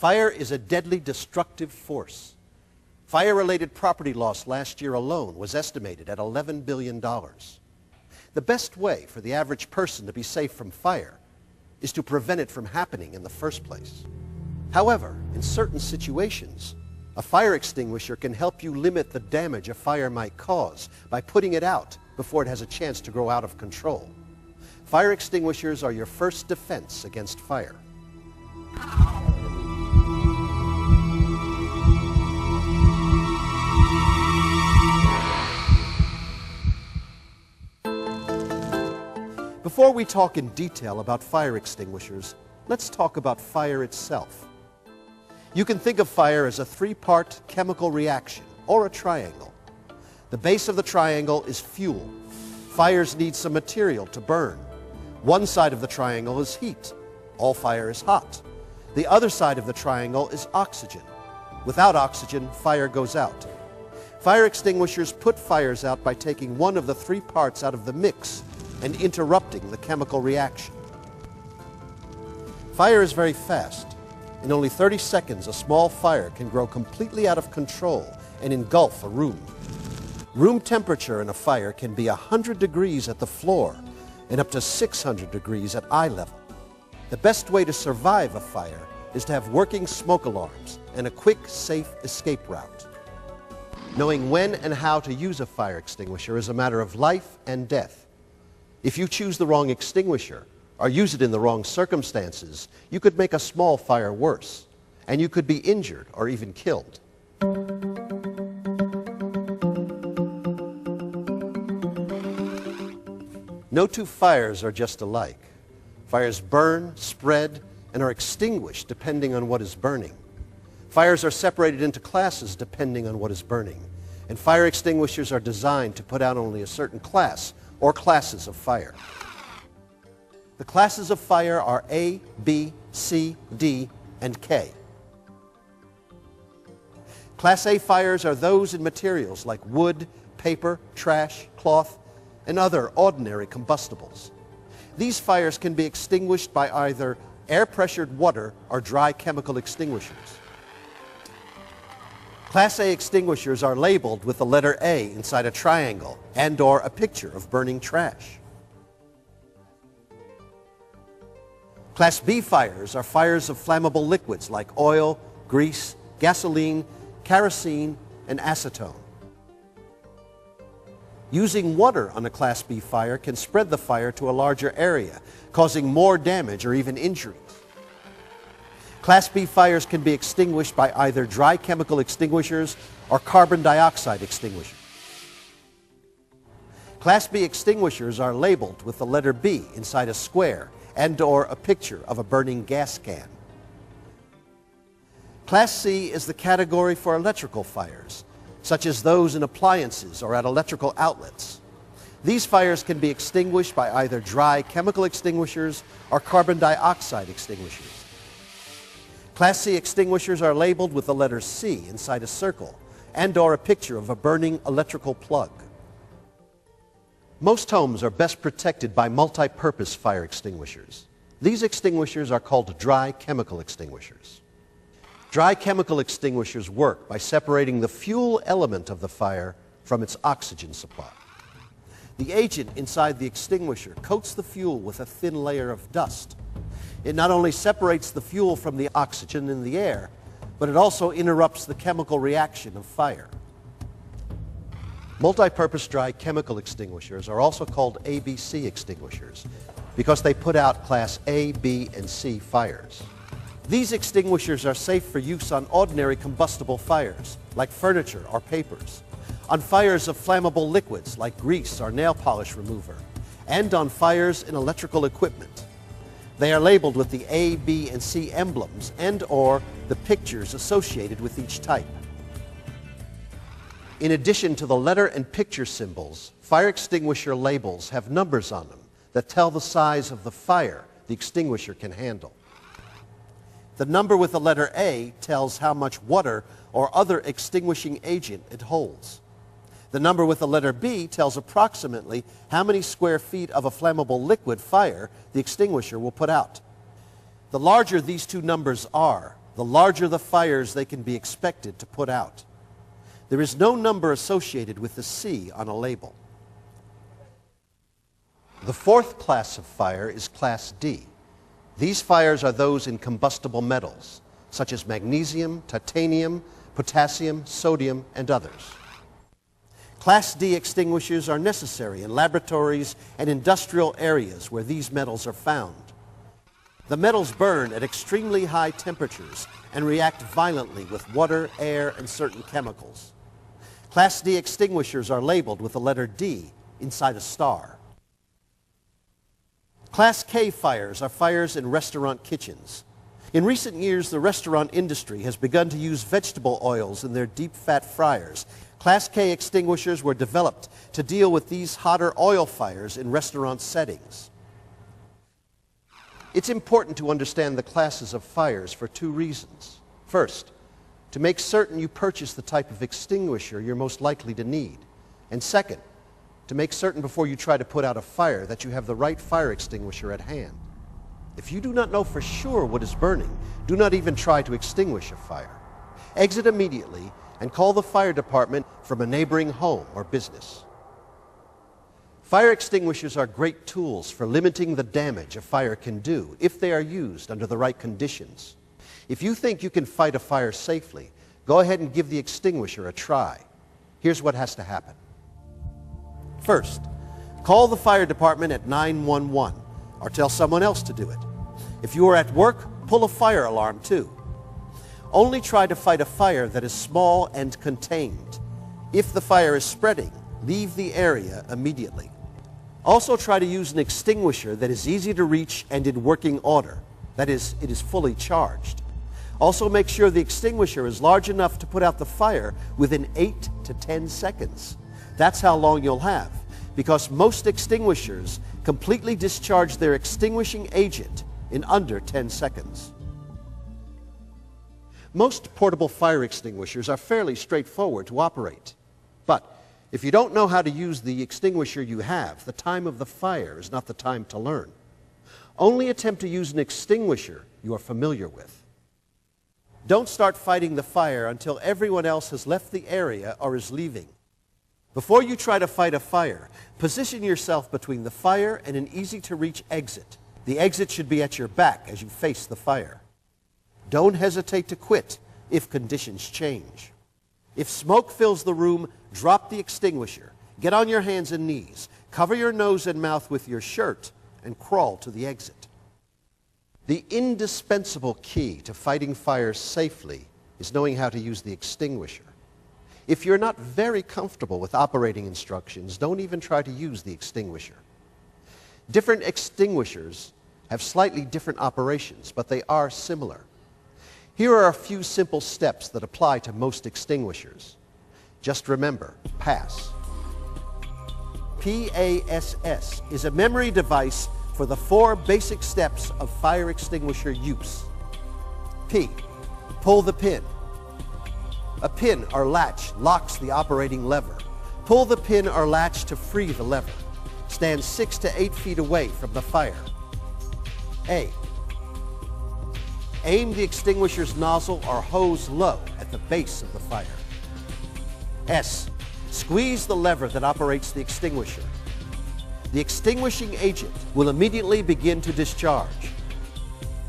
Fire is a deadly destructive force. Fire-related property loss last year alone was estimated at $11 billion. The best way for the average person to be safe from fire is to prevent it from happening in the first place. However, in certain situations, a fire extinguisher can help you limit the damage a fire might cause by putting it out before it has a chance to grow out of control. Fire extinguishers are your first defense against fire. Before we talk in detail about fire extinguishers, let's talk about fire itself. You can think of fire as a three-part chemical reaction, or a triangle. The base of the triangle is fuel. Fires need some material to burn. One side of the triangle is heat. All fire is hot. The other side of the triangle is oxygen. Without oxygen, fire goes out. Fire extinguishers put fires out by taking one of the three parts out of the mix and interrupting the chemical reaction. Fire is very fast. In only 30 seconds, a small fire can grow completely out of control and engulf a room. Room temperature in a fire can be 100 degrees at the floor and up to 600 degrees at eye level. The best way to survive a fire is to have working smoke alarms and a quick, safe escape route. Knowing when and how to use a fire extinguisher is a matter of life and death. If you choose the wrong extinguisher or use it in the wrong circumstances, you could make a small fire worse, and you could be injured or even killed. No two fires are just alike. Fires burn, spread, and are extinguished depending on what is burning. Fires are separated into classes depending on what is burning, and fire extinguishers are designed to put out only a certain class or classes of fire. The classes of fire are A, B, C, D, and K. Class A fires are those in materials like wood, paper, trash, cloth, and other ordinary combustibles. These fires can be extinguished by either air-pressured water or dry chemical extinguishers. Class A extinguishers are labeled with the letter A inside a triangle and/or a picture of burning trash. Class B fires are fires of flammable liquids like oil, grease, gasoline, kerosene, and acetone. Using water on a Class B fire can spread the fire to a larger area, causing more damage or even injuries. Class B fires can be extinguished by either dry chemical extinguishers or carbon dioxide extinguishers. Class B extinguishers are labeled with the letter B inside a square and/or a picture of a burning gas can. Class C is the category for electrical fires, such as those in appliances or at electrical outlets. These fires can be extinguished by either dry chemical extinguishers or carbon dioxide extinguishers. Class C extinguishers are labeled with the letter C inside a circle and/or a picture of a burning electrical plug. Most homes are best protected by multi-purpose fire extinguishers. These extinguishers are called dry chemical extinguishers. Dry chemical extinguishers work by separating the fuel element of the fire from its oxygen supply. The agent inside the extinguisher coats the fuel with a thin layer of dust. It not only separates the fuel from the oxygen in the air, but it also interrupts the chemical reaction of fire. Multi-purpose dry chemical extinguishers are also called ABC extinguishers because they put out Class A, B, and C fires. These extinguishers are safe for use on ordinary combustible fires, like furniture or papers, on fires of flammable liquids like grease or nail polish remover, and on fires in electrical equipment. They are labeled with the A, B, and C emblems and/or the pictures associated with each type. In addition to the letter and picture symbols, fire extinguisher labels have numbers on them that tell the size of the fire the extinguisher can handle. The number with the letter A tells how much water or other extinguishing agent it holds. The number with the letter B tells approximately how many square feet of a flammable liquid fire the extinguisher will put out. The larger these two numbers are, the larger the fires they can be expected to put out. There is no number associated with the C on a label. The fourth class of fire is Class D. These fires are those in combustible metals, such as magnesium, titanium, potassium, sodium, and others. Class D extinguishers are necessary in laboratories and industrial areas where these metals are found. The metals burn at extremely high temperatures and react violently with water, air, and certain chemicals. Class D extinguishers are labeled with the letter D inside a star. Class K fires are fires in restaurant kitchens. In recent years, the restaurant industry has begun to use vegetable oils in their deep-fat fryers. Class K extinguishers were developed to deal with these hotter oil fires in restaurant settings. It's important to understand the classes of fires for two reasons. First, to make certain you purchase the type of extinguisher you're most likely to need. And second, to make certain before you try to put out a fire that you have the right fire extinguisher at hand. If you do not know for sure what is burning, do not even try to extinguish a fire. Exit immediately and call the fire department from a neighboring home or business. Fire extinguishers are great tools for limiting the damage a fire can do if they are used under the right conditions. If you think you can fight a fire safely, go ahead and give the extinguisher a try. Here's what has to happen. First, call the fire department at 911 or tell someone else to do it. If you are at work, pull a fire alarm too. Only try to fight a fire that is small and contained. If the fire is spreading, leave the area immediately. Also try to use an extinguisher that is easy to reach and in working order. That is, it is fully charged. Also make sure the extinguisher is large enough to put out the fire within 8 to 10 seconds. That's how long you'll have, because most extinguishers completely discharge their extinguishing agent in under 10 seconds. Most portable fire extinguishers are fairly straightforward to operate. But if you don't know how to use the extinguisher you have, the time of the fire is not the time to learn. Only attempt to use an extinguisher you are familiar with. Don't start fighting the fire until everyone else has left the area or is leaving. Before you try to fight a fire, position yourself between the fire and an easy-to-reach exit. The exit should be at your back as you face the fire. Don't hesitate to quit if conditions change. If smoke fills the room, drop the extinguisher. Get on your hands and knees. Cover your nose and mouth with your shirt and crawl to the exit. The indispensable key to fighting fires safely is knowing how to use the extinguisher. If you're not very comfortable with operating instructions, don't even try to use the extinguisher. Different extinguishers have slightly different operations, but they are similar. Here are a few simple steps that apply to most extinguishers. Just remember, PASS. PASS is a memory device for the 4 basic steps of fire extinguisher use. P, pull the pin. A pin or latch locks the operating lever. Pull the pin or latch to free the lever. Stand 6 to 8 feet away from the fire. A, aim the extinguisher's nozzle or hose low at the base of the fire. S, squeeze the lever that operates the extinguisher. The extinguishing agent will immediately begin to discharge.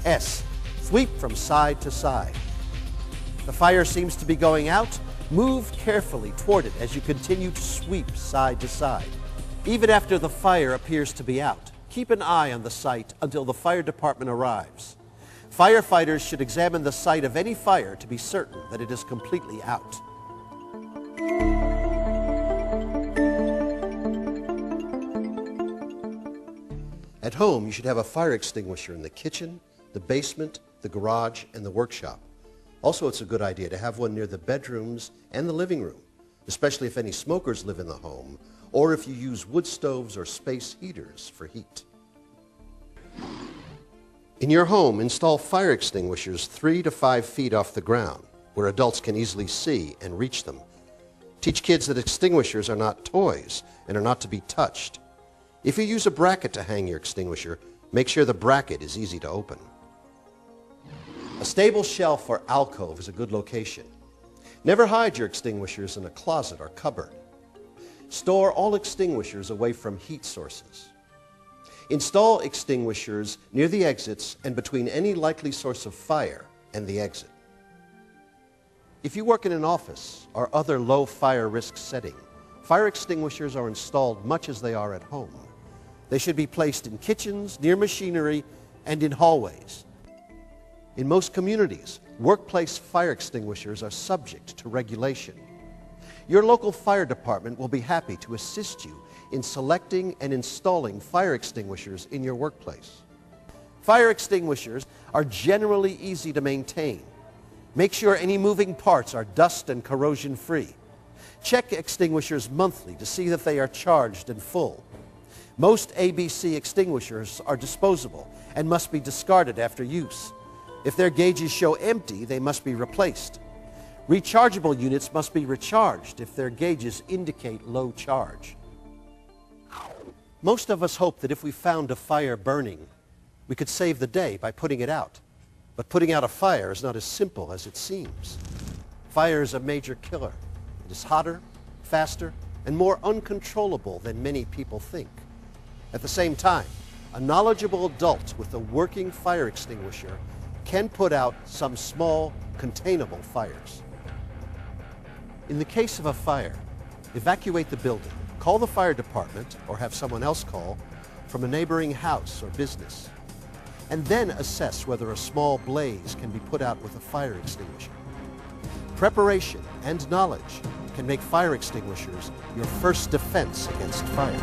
S, sweep from side to side. The fire seems to be going out. Move carefully toward it as you continue to sweep side to side. Even after the fire appears to be out, keep an eye on the site until the fire department arrives. Firefighters should examine the site of any fire to be certain that it is completely out. At home, you should have a fire extinguisher in the kitchen, the basement, the garage, and the workshop. Also, it's a good idea to have one near the bedrooms and the living room, especially if any smokers live in the home, or if you use wood stoves or space heaters for heat. In your home, install fire extinguishers 3 to 5 feet off the ground, where adults can easily see and reach them. Teach kids that extinguishers are not toys and are not to be touched. If you use a bracket to hang your extinguisher, make sure the bracket is easy to open. A stable shelf or alcove is a good location. Never hide your extinguishers in a closet or cupboard. Store all extinguishers away from heat sources. Install extinguishers near the exits and between any likely source of fire and the exit. If you work in an office or other low fire risk setting, fire extinguishers are installed much as they are at home. They should be placed in kitchens, near machinery, and in hallways. In most communities, workplace fire extinguishers are subject to regulation. Your local fire department will be happy to assist you in selecting and installing fire extinguishers in your workplace. Fire extinguishers are generally easy to maintain. Make sure any moving parts are dust and corrosion free. Check extinguishers monthly to see that they are charged and full. Most ABC extinguishers are disposable and must be discarded after use. If their gauges show empty, they must be replaced. Rechargeable units must be recharged if their gauges indicate low charge. Most of us hope that if we found a fire burning, we could save the day by putting it out. But putting out a fire is not as simple as it seems. Fire is a major killer. It is hotter, faster, and more uncontrollable than many people think. At the same time, a knowledgeable adult with a working fire extinguisher can put out some small, containable fires. In the case of a fire, evacuate the building, call the fire department, or have someone else call, from a neighboring house or business, and then assess whether a small blaze can be put out with a fire extinguisher. Preparation and knowledge can make fire extinguishers your first defense against fire.